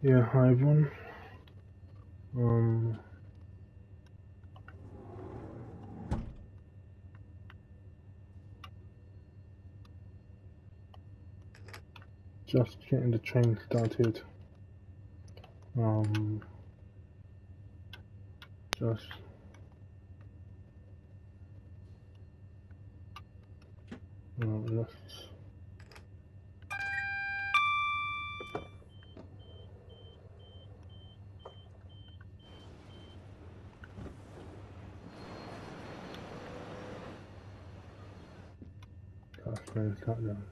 Yeah, hi everyone. Um, just getting the train started. Um, just let's start down.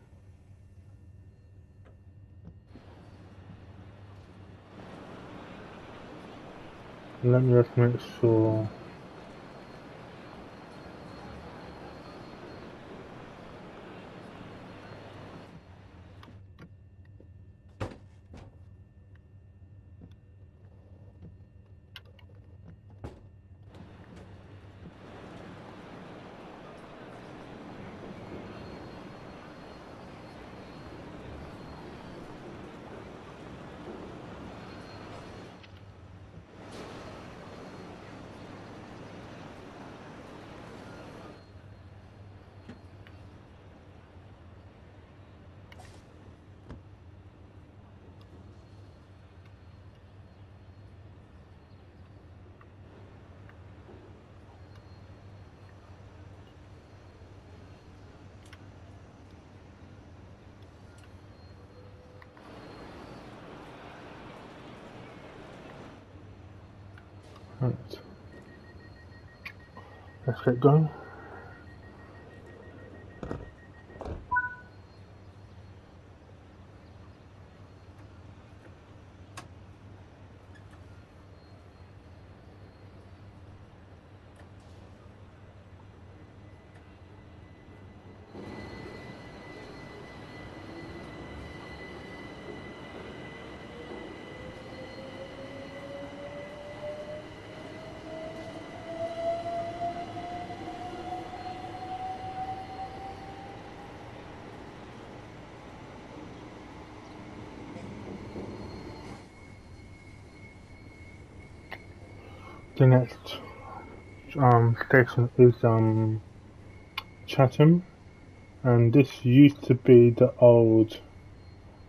Let me just make sure. Right, let's get going. The next station is Chatham, and this used to be the old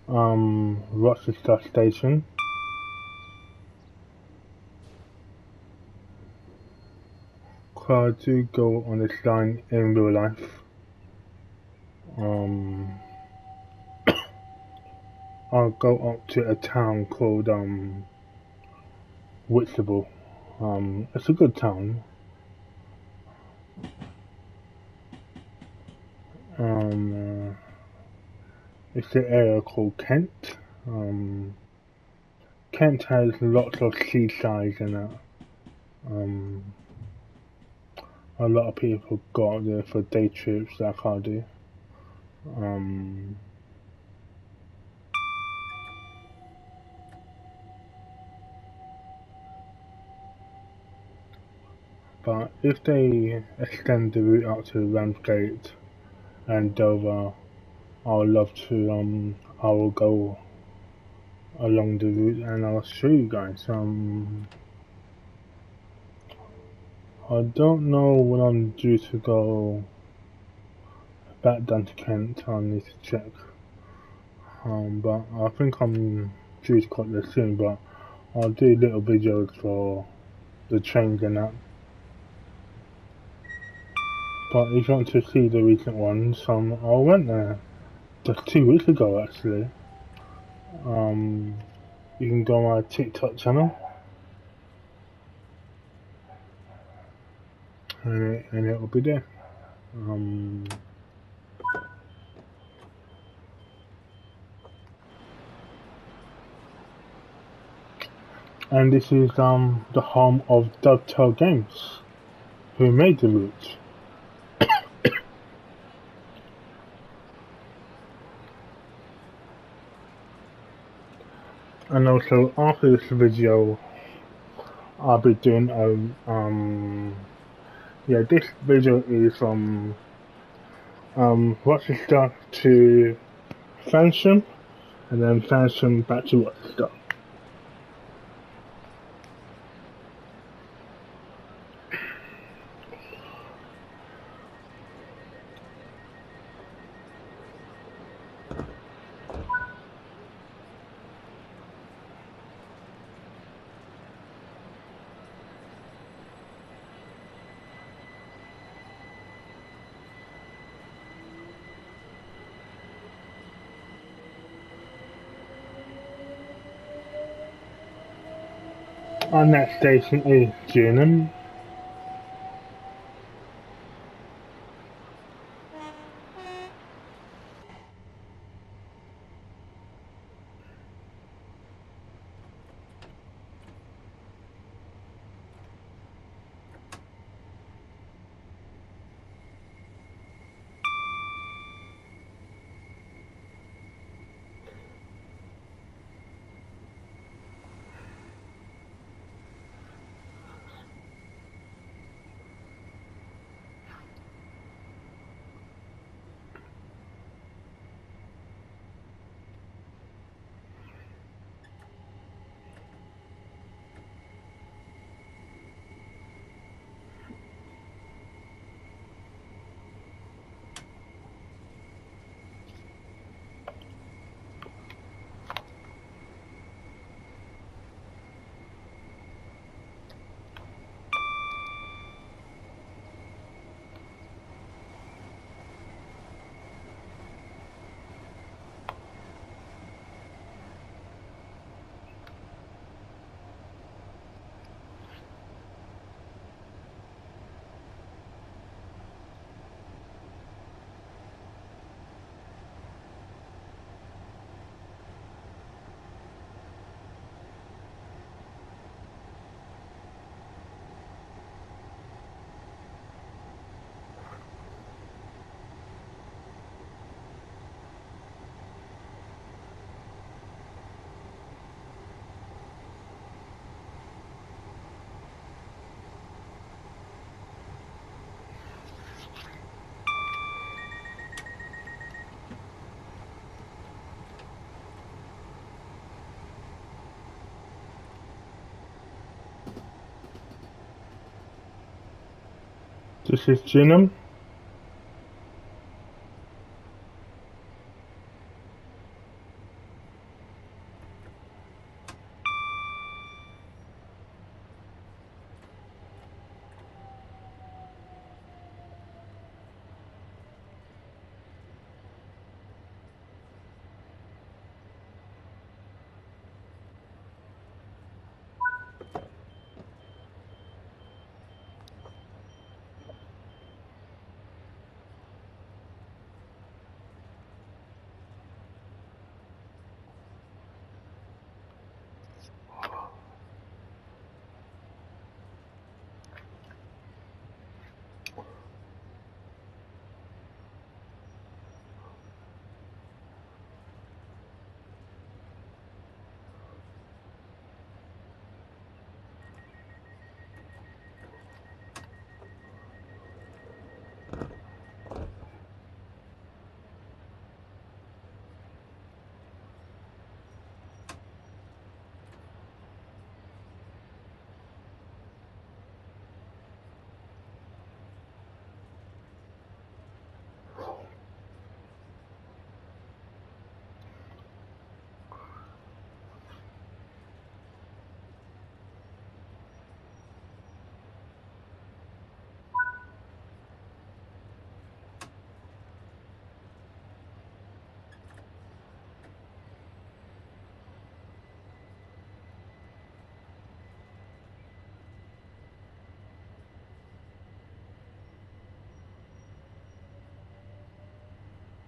Rochester station. I do go on this line in real life. I'll go up to a town called Whitstable. It's a good town. It's the area called Kent. Kent has lots of seaside in it. A lot of people go out there for day trips like I do. But if they extend the route out to Ramsgate and Dover, I would love to. I will go along the route and I'll show you guys. I don't know when I'm due to go back down to Kent. I need to check. But I think I'm due to cut this soon. But I'll do little videos for the trains and that. But if you want to see the recent ones, I went there just 2 weeks ago actually. You can go on my TikTok channel, and it will be there. And this is the home of Dovetail Games, who made the route. And also after this video, I'll be doing this video is from Rochester to Fansham, and then Fansham back to Rockstar. Our next station is Junum. This is Junum.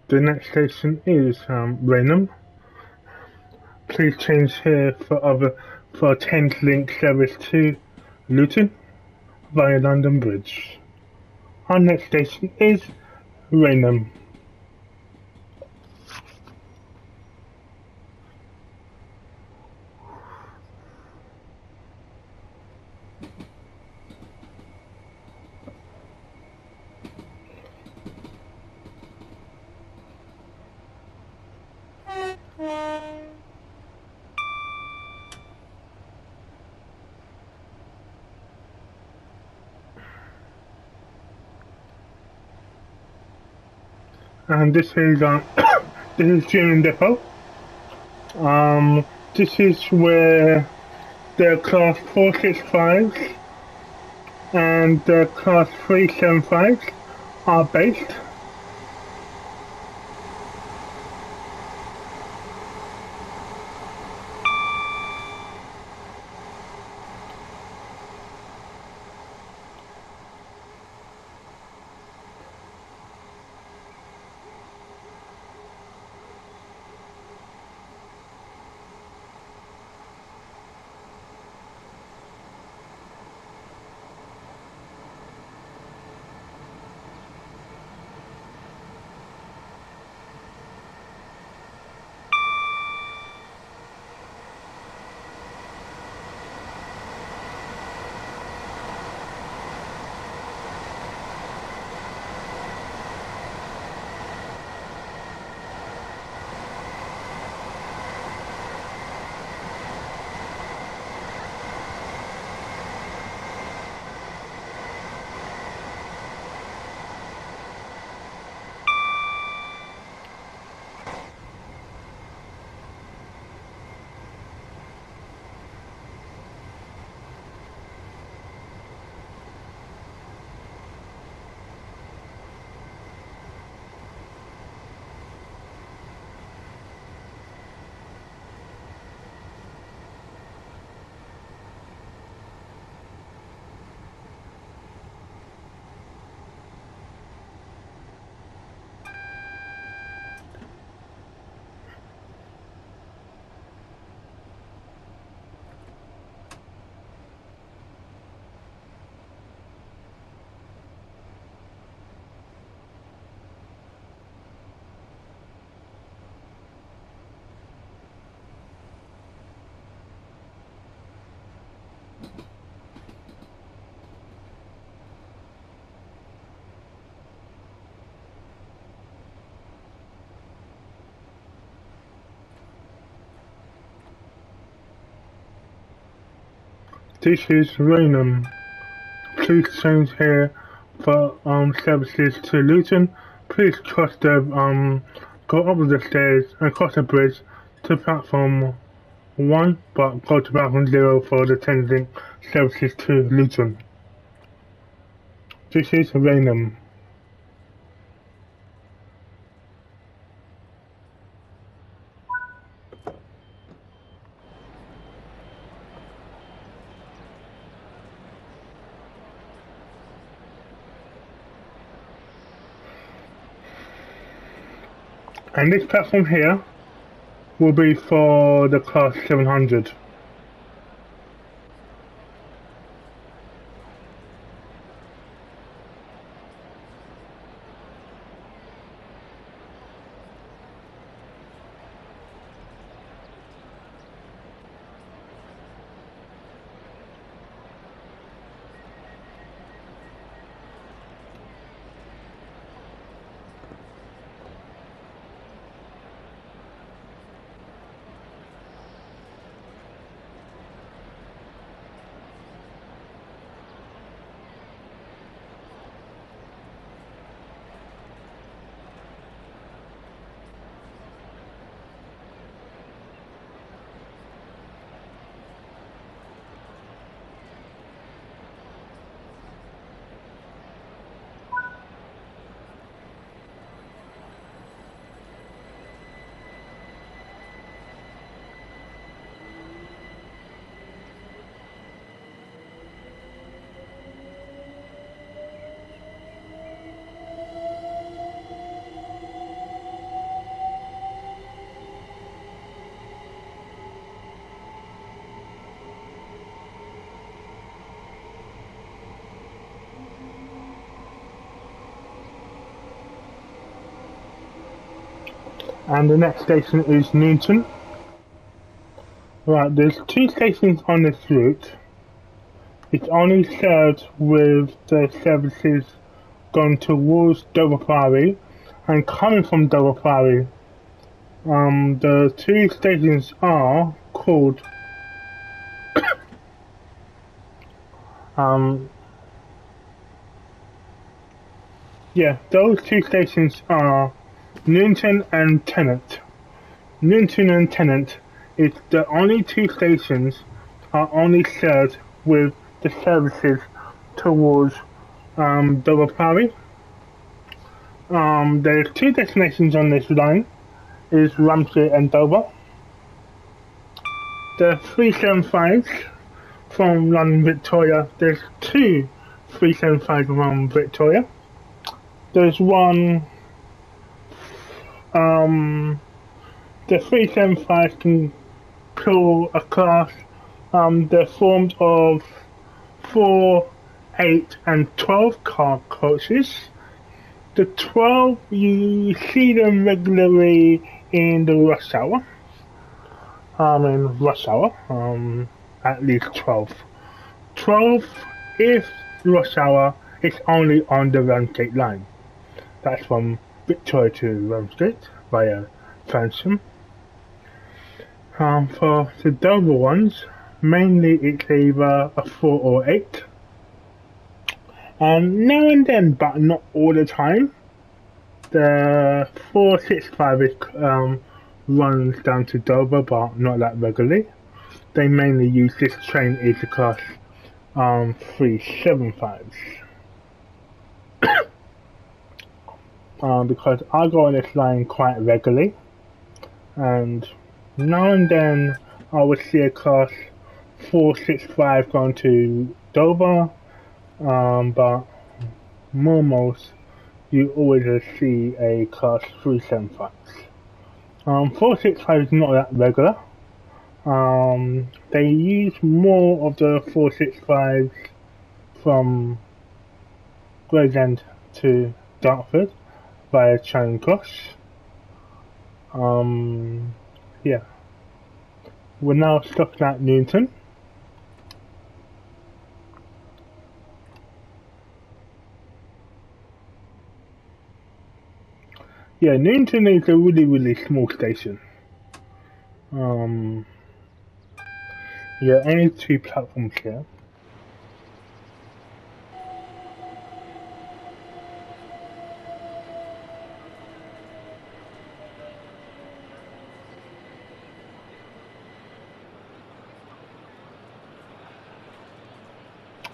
The next station is Raynham. Please change here for a Thames Link service to Luton via London Bridge. Our next station is Raynham. and this is this is Union Depot. This is where the Class 465s and the Class 375s are based. This is Raynham. Please change here for services to Luton. Please cross the go up the stairs and cross the bridge to platform 1, but go to platform 0 for the Thameslink services to Luton. This is Raynham. And this platform here will be for the Class 700. And the next station is Newton. Right, there's 2 stations on this route. It's only served with the services going towards Dover Priory and coming from Dover Priory. The 2 stations are called yeah, those 2 stations are Newton and Tennant. Newton and Tennant is the only two stations are only served with the services towards Dover Priory. There's two destinations on this line, is Ramsgate and Dover. The 375s from London Victoria, there's two 375s from Victoria. There's one, the 375s can pull a class, they're formed of 4, 8 and 12 car coaches. The 12, you see them regularly in the rush hour. At least 12. 12, if rush hour, it's only on the Ramsgate line. That's from Victoria to Ramsgate via Fransham. For the Dover ones, mainly it's either a 4 or 8. Now and then, but not all the time, the 465 is, runs down to Dover, but not that regularly. They mainly use this train as the class 375s. Because I go on this line quite regularly, and now and then I would see a class 465 going to Dover, but most you always see a class 375. 465 is not that regular. They use more of the 465s from Gravesend to Dartford via Charing Cross. Yeah. We're now stopping at Newton. Yeah, Newton is a really small station. Yeah, only 2 platforms here.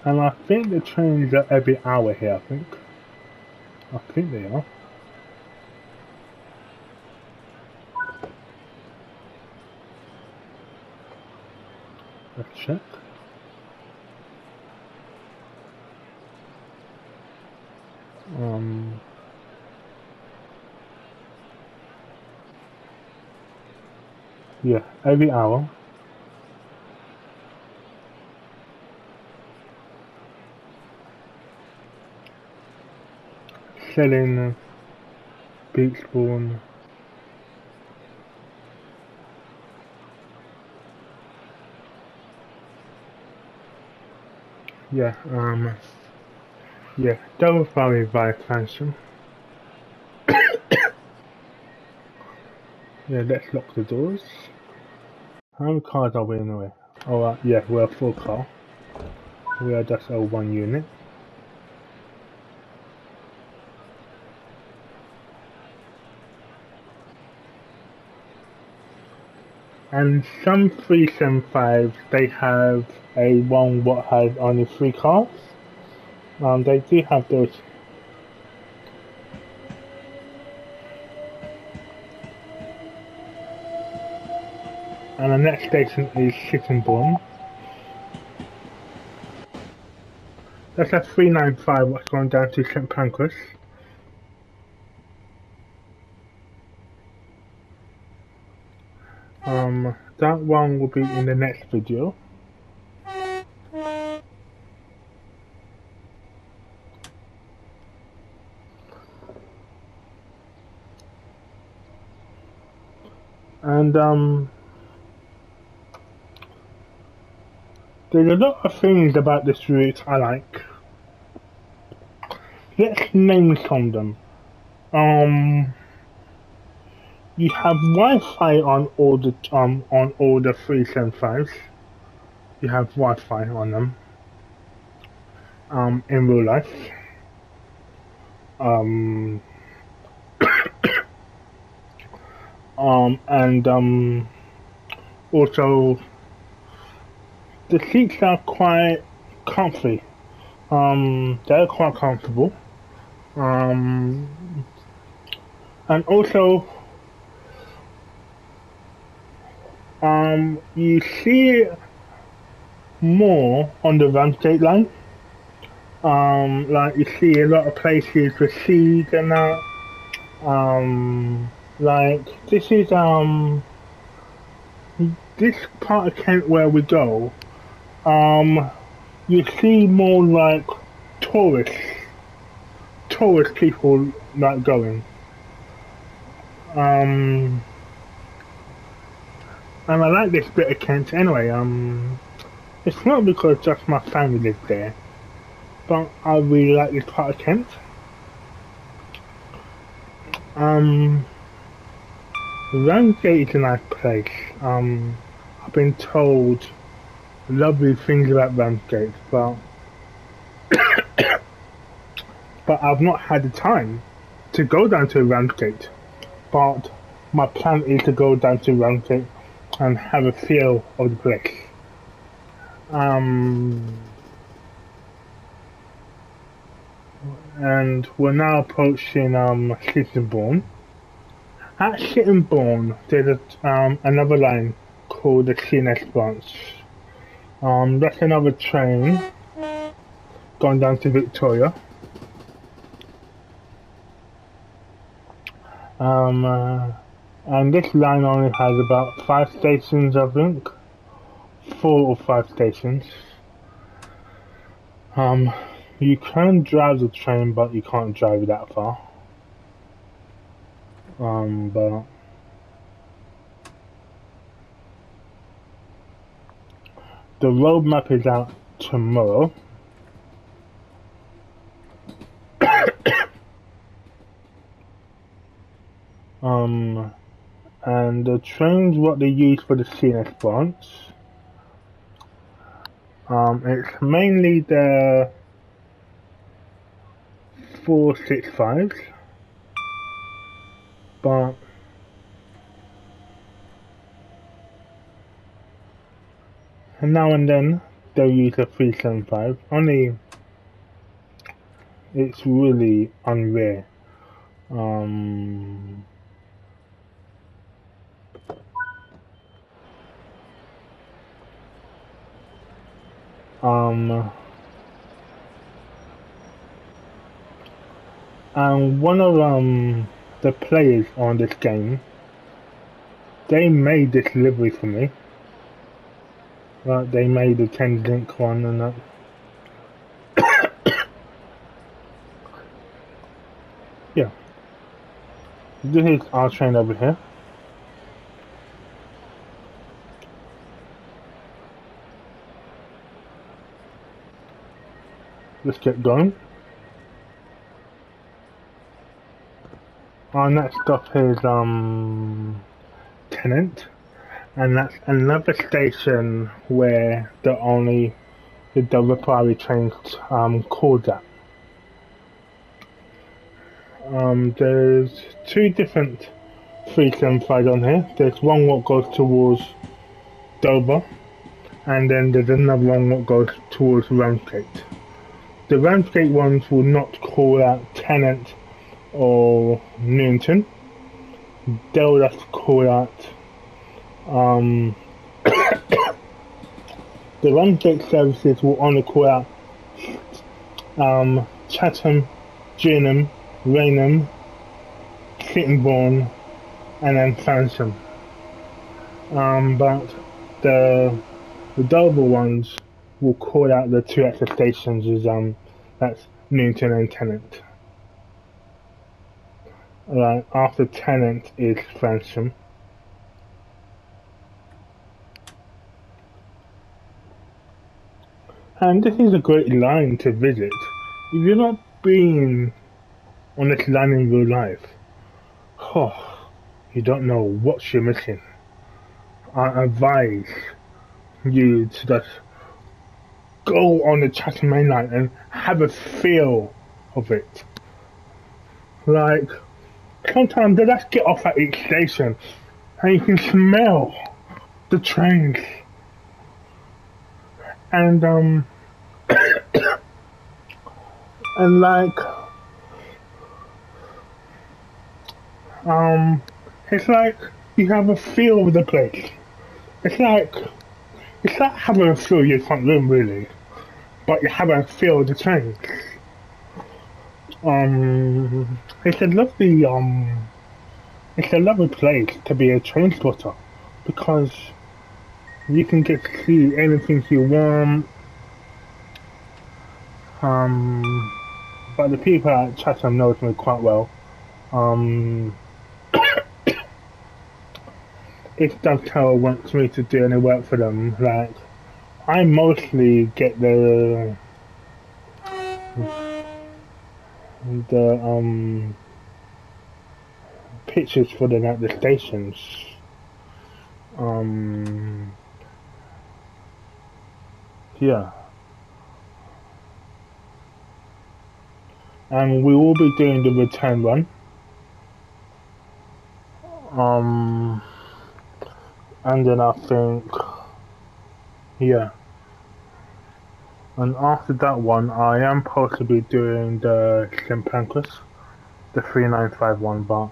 And I think the trains are every hour here, I think they are. Let's check. Yeah, every hour. Selling Beachbourne. Yeah, yeah, Dover Priory via Fransham. Yeah, let's lock the doors. How many cars are we in the way? Oh, yeah, we're a 4 car. We are just a 1 unit. And some 375s, they have a one what has only 3 cars. They do have those. And the next station is Sittingbourne. That's a 395 what's going down to St Pancras. That one will be in the next video. And there's a lot of things about this route I like. Let's name some of them. You have Wi-Fi on all the 375s. You have Wi-Fi on them. In real life. And also the seats are quite comfy. They're quite comfortable. Um, and also, you see more on the Ramsgate line. Like you see a lot of places with seeds and that. Like this part of Kent where we go. You see more like tourists, tourist people like going. And I like this bit of Kent anyway. It's not because just my family lives there, but I really like this part of Kent. Ramsgate is a nice place. I've been told lovely things about Ramsgate, but but I've not had the time to go down to Ramsgate. But my plan is to go down to Ramsgate and have a feel of the place. And we're now approaching Sittingbourne. At Sittingbourne, there's another line called the C&S branch. That's another train going down to Victoria. And this line only has about 5 stations, I think. 4 or 5 stations. You can drive the train, but you can't drive it that far. But the road map is out tomorrow. And the trains, what they use for the C&S branch, it's mainly the 465s, but now and then they'll use a 375. Only it's really unrare. And one of the players on this game, they made this livery for me. Like they made the Thameslink one and that. Yeah. This is our train over here. Let's get going. Our next stop is Tennant, and that's another station where the Ripari trains called at. There's 2 different 375s on here. There's one what goes towards Dover, and then there's another one that goes towards Ramsgate. The Ramsgate ones will not call out Tennant or Newington. They'll just call out the Ramsgate services will only call out Chatham, Gillingham, Rainham, Sittingbourne, and then Farnham. But the Dover ones will call out the 2 extra stations as that's Newington and Tennant. After Tennant is Farnham. And this is a great line to visit. If you're not been on this line in real life, you don't know what you're missing. I advise you to just go on the Chatham Main Line and have a feel of it. Like, sometimes they just get off at each station and you can smell the trains. And and like um, it's like you have a feel of the place. It's like it's like having a feel you can't room really, but you have a feel of the trains. It's a lovely it's a lovely place to be a train spotter because you can get to see anything you want. Um, but the people at Chatham knows me quite well. Um, if Dovetail wants me to do any work for them, like I mostly get the pictures for them at the stations. Um, yeah, and we will be doing the return run. Um, and then I think, yeah, and after that one, I am supposed to be doing the Chimpancras, the 3951, but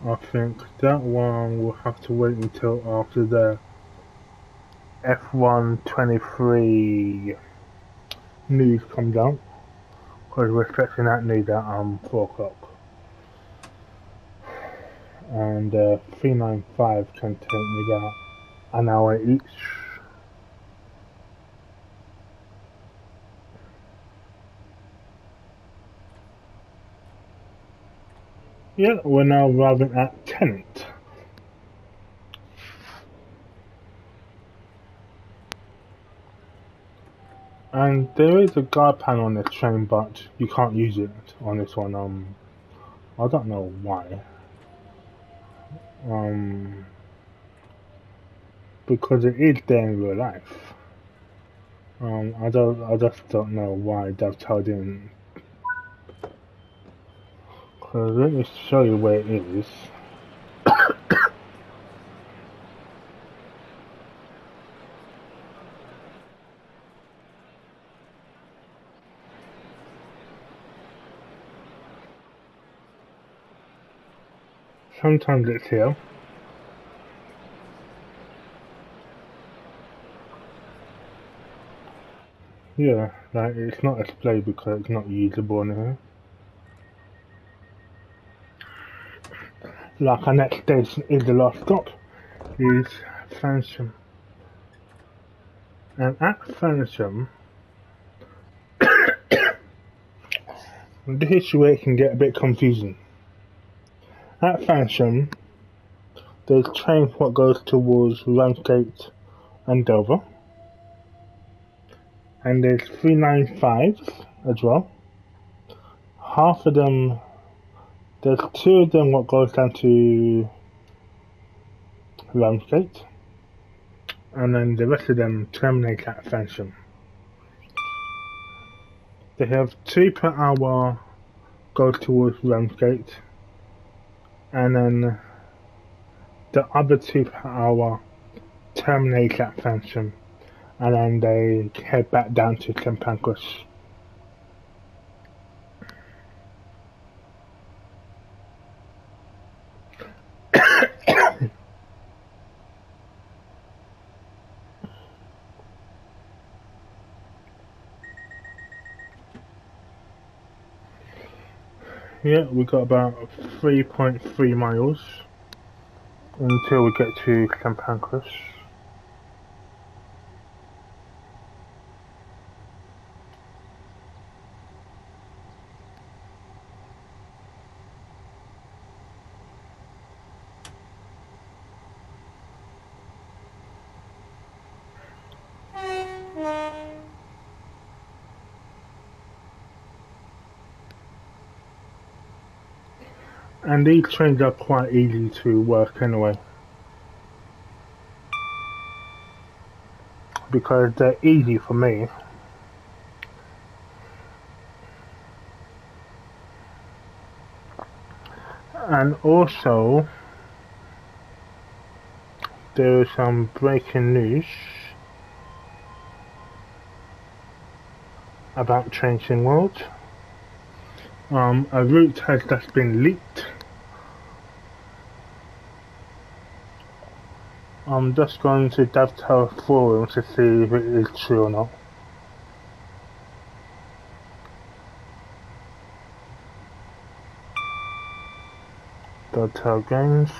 I think that one will have to wait until after the F123 news comes out, because we're expecting that news at 4 o'clock. And 395 can take me about an hour each. Yeah, we're now arriving at Tennant. And there is a guard panel on this train, but you can't use it on this one. I don't know why. Because it is there in real life. I just don't know why Dovetail didn't. Cause let me show you where it is. Sometimes it's here. Yeah, like it's not displayed because it's not usable in here. Like our next station is the last stop, is Fansham. And at Fansham, this is where it can get a bit confusing. At Fansham, there's trains what goes towards Ramsgate and Dover. And there's 395s as well. Half of them, there's 2 of them what goes down to Ramsgate. And then the rest of them terminate at Fansham. They have 2 per hour goes towards Ramsgate. And then the other 2 per hour terminate at Fansham. And then they head back down to St Pancras. Yeah, we got about 3.3 miles until we get to St Pancras. And these trains are quite easy to work anyway, because they're easy for me. And also, there is some breaking news about Changing World. A route has just been leaked. I'm just going to Dovetail Forum to see if it is true or not. Dovetail Games.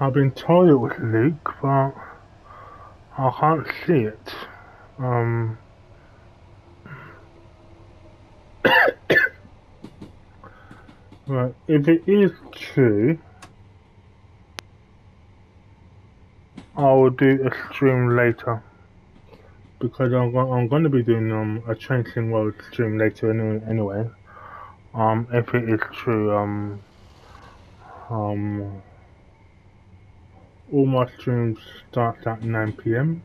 I've been told it was leaked, but I can't see it. Right, if it is true, I will do a stream later. Because I'm going to be doing a Changing World stream later anyway. If it is true, all my streams start at 9 PM.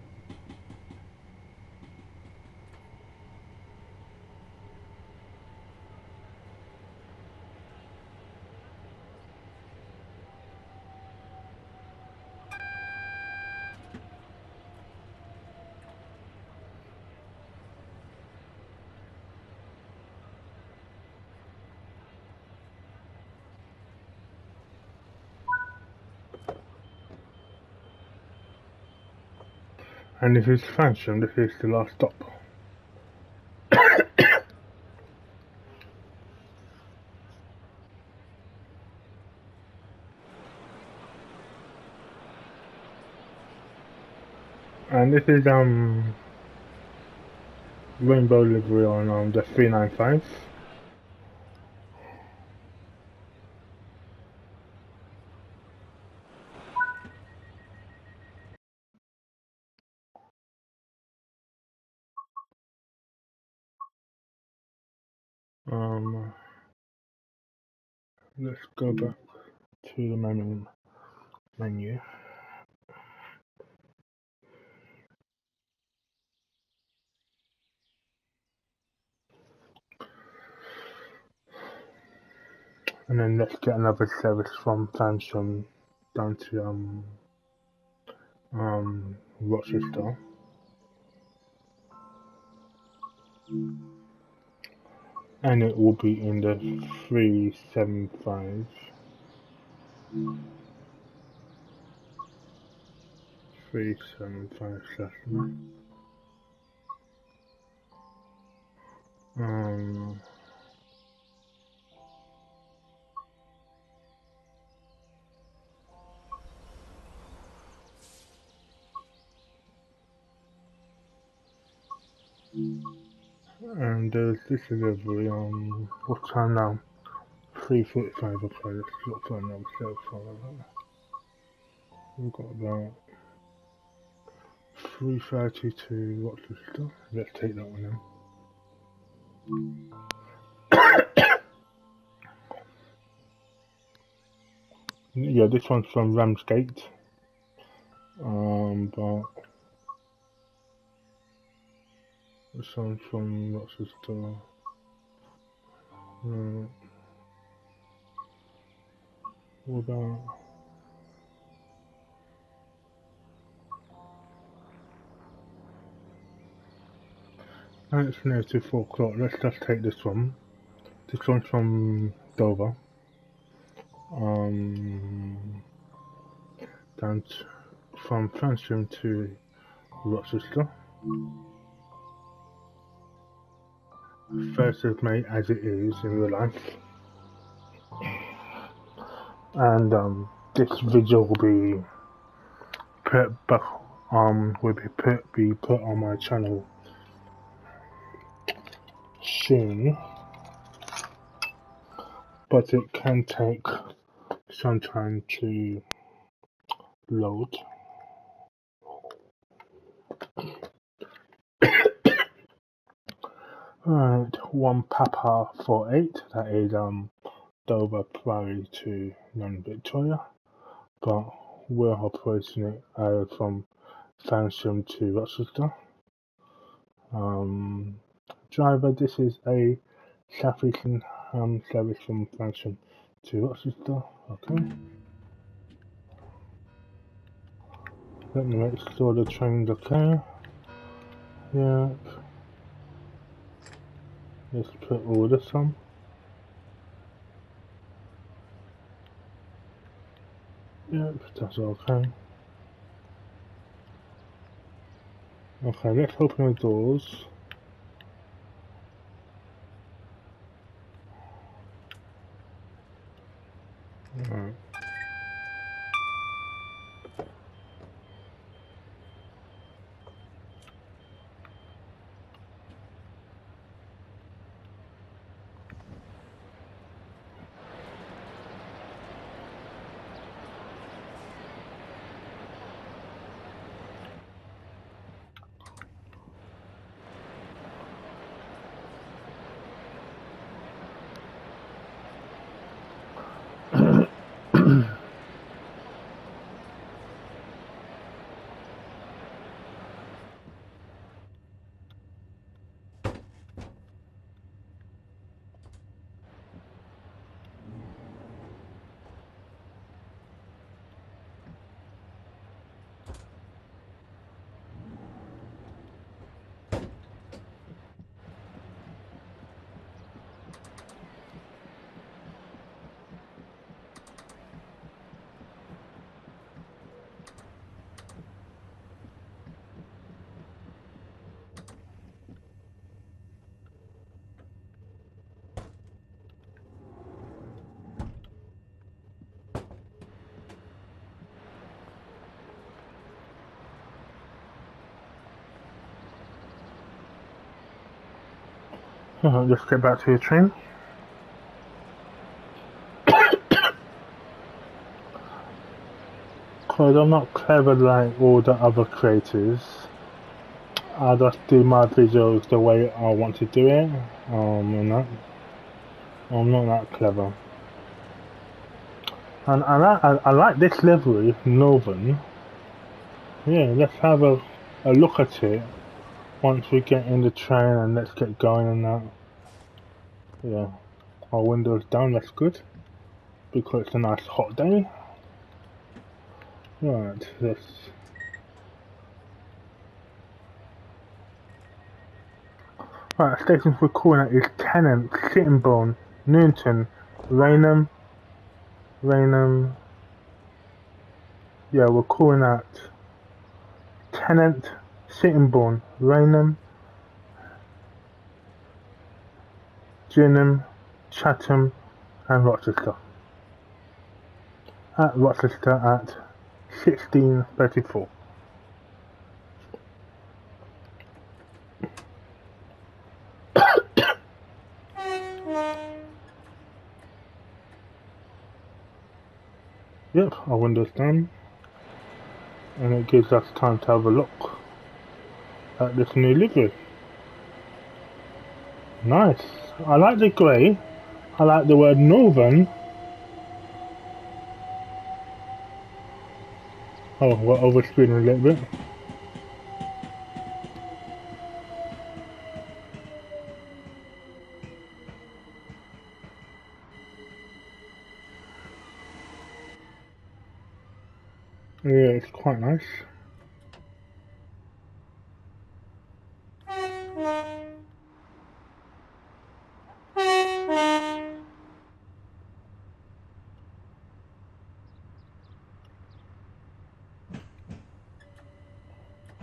And this is Phantom, this is the last stop. And this is Rainbow livery on the 395. Let's go back to the menu. And then let's get another service from Phantom down to Rochester. And it will be in the 375. 375/9. And there's this delivery on what time now? 3:45. Okay, let's look for another cell phone. We've got about 3:30 to Rochester. Let's take that one now. Yeah, this one's from Ramsgate. But this one's from Rochester. What about? It's near to 4 o'clock. Let's just take this one. This one's from Dover. Down from Fansham to Rochester. 1st of May, as it is in real life. And this video will be put back will be put on my channel soon, but it can take some time to load. Right, 1 Papa 48, that is Dover Priory to non-Victoria, but we're operating it from Fansham to Rochester. Driver, this is a Southeastern service from Fansham to Rochester. Okay. Let me make sure the train's okay. Yeah. Let's put all this on. Yep, that's okay. Okay, let's open the doors. Alright. Let's get back to the train. Because I'm not clever like all the other creators. I just do my videos the way I want to do it. I'm not that clever. And I like this livery, Northern. Yeah, let's have a look at it once we get in the train and let's get going and that. Yeah, our windows down, that's good. Because it's a nice hot day. Right, this. Right, stations we're calling at is Tennant, Sittingbourne, Newton, Raynham. Yeah, we're calling at Tennant, Sittingbourne, Raynham, Gillingham, Chatham, and Rochester. At Rochester at 16:34. Yep, our window's down, and it gives us time to have a look at this new livery. Nice. I like the grey. I like the word Northern. Oh, we're overspeeding a little bit. Yeah, it's quite nice.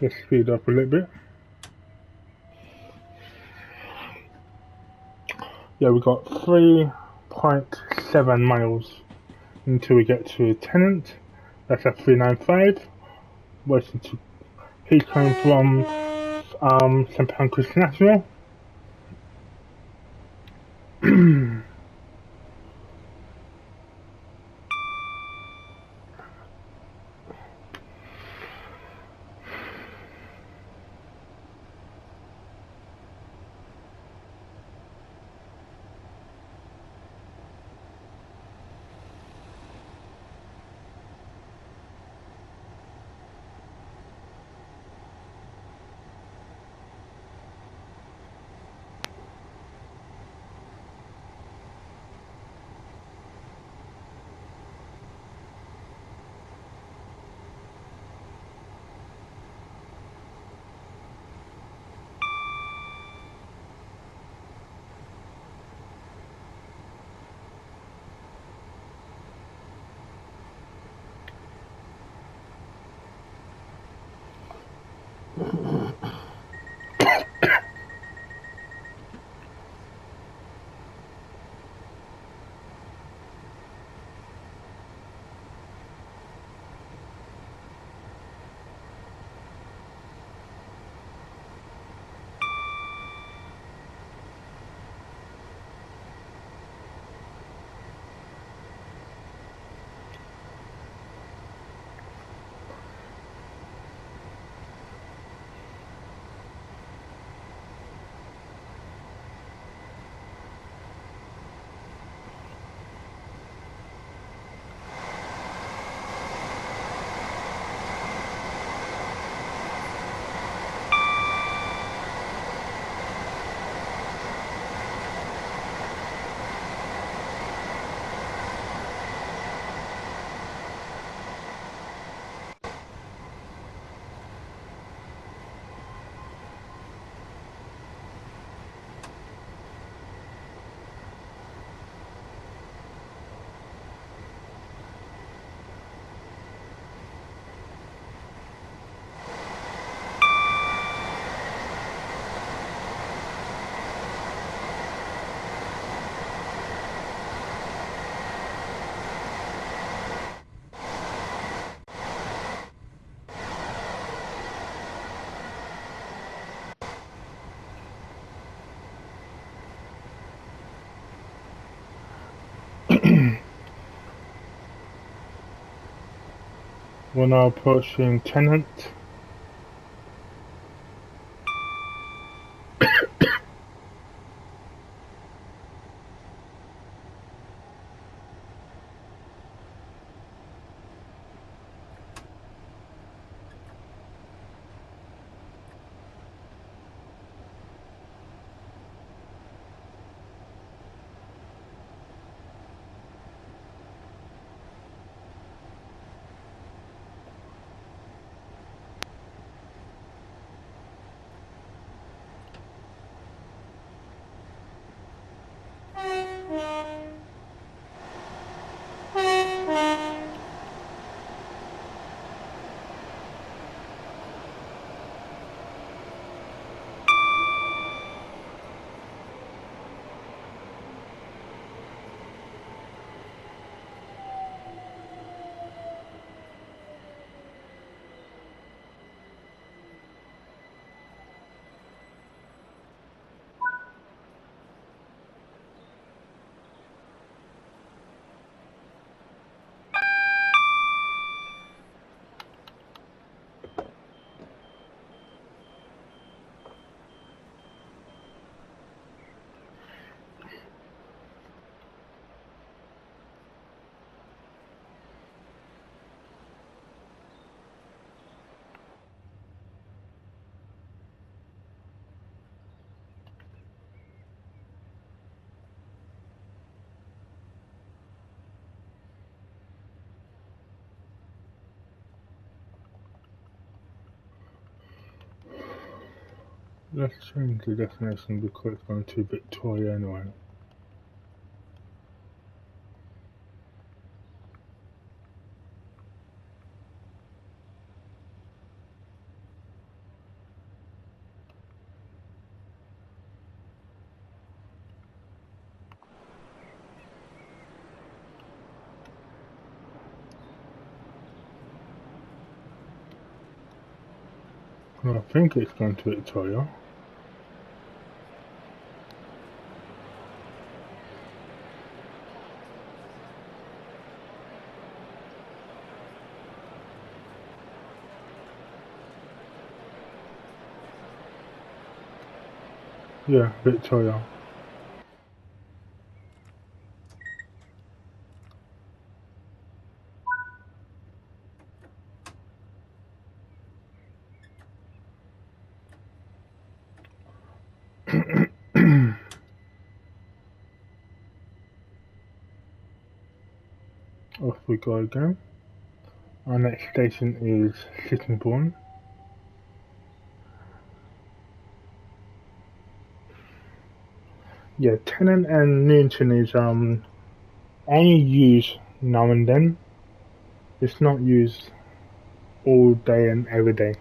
Let's speed up a little bit. Yeah, we got 3.7 miles until we get to Tennant. That's at 395. Waiting to he's coming from St. Pancras National. We're now approaching Tennant. Let's change the destination because it's going to Victoria anyway. Well, I think it's going to Victoria. Yeah, Victoria. Off we go again. Our next station is Sittingbourne. Yeah, Tennant and Newton is only used now and then. It's not used all day and every day.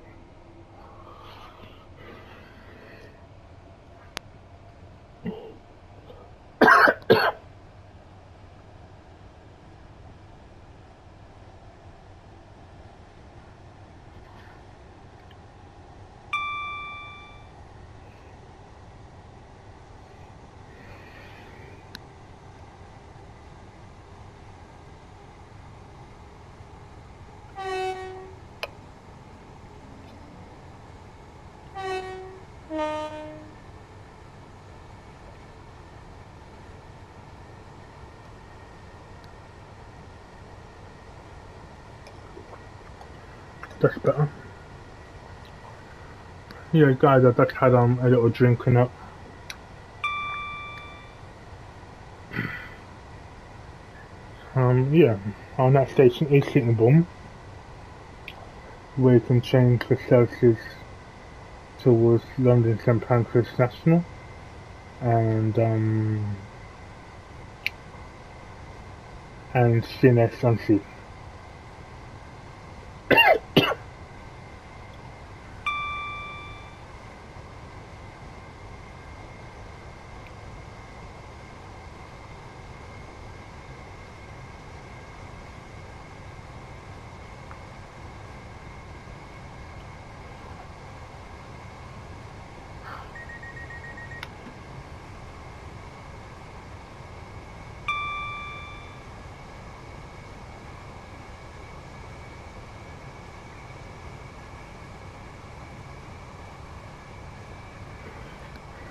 That's better. Yeah, guys, I just had a little drinking up. Yeah, our next station is Sittingbourne, where you can change the services towards London St Pancras National and CNS Sunsea.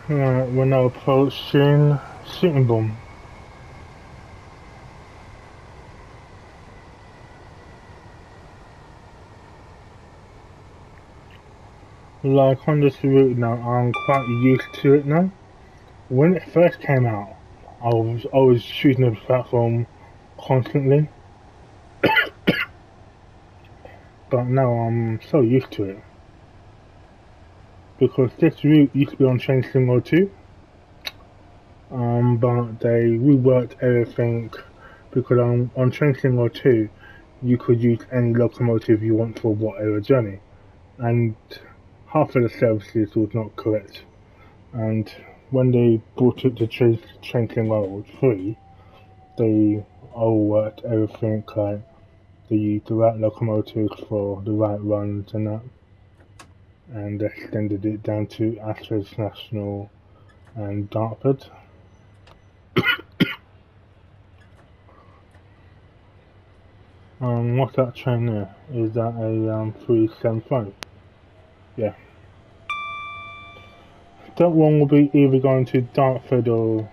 We're now approaching Sittingbourne. Like on this route now, I'm quite used to it now. When it first came out, I was always choosing the platform constantly, but now I'm so used to it. Because this route used to be on Trainsim 02, but they reworked everything because on Trainsim 02 you could use any locomotive you want for whatever journey, and half of the services was not correct. And when they brought it to Trainsim 03, they all worked everything like they used the right locomotives for the right runs and that, and extended it down to Ashford National and Dartford. What's that train there? Is that a 375? Yeah. That one will be either going to Dartford or...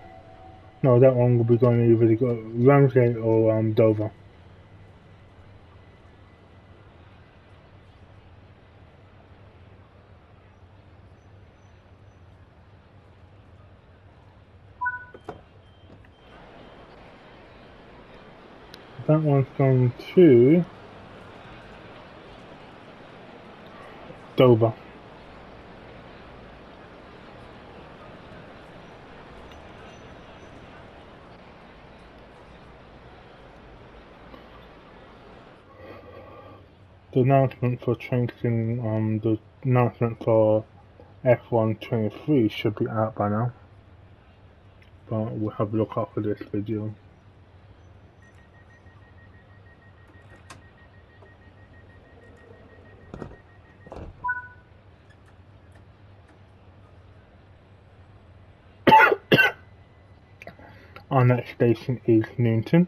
No, that one will be going either to Ramsgate or Dover. That one's going to Dover. the announcement for changing the announcement for F123 should be out by now, but we'll have a look after this video. Our next station is Newton.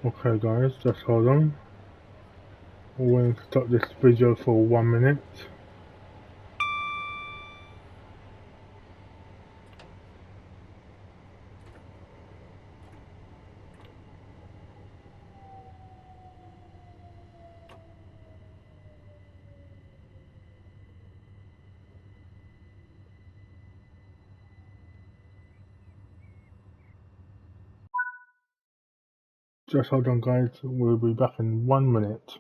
Okay guys, just hold on. We're going to stop this video for 1 minute. Just hold on guys, we'll be back in 1 minute.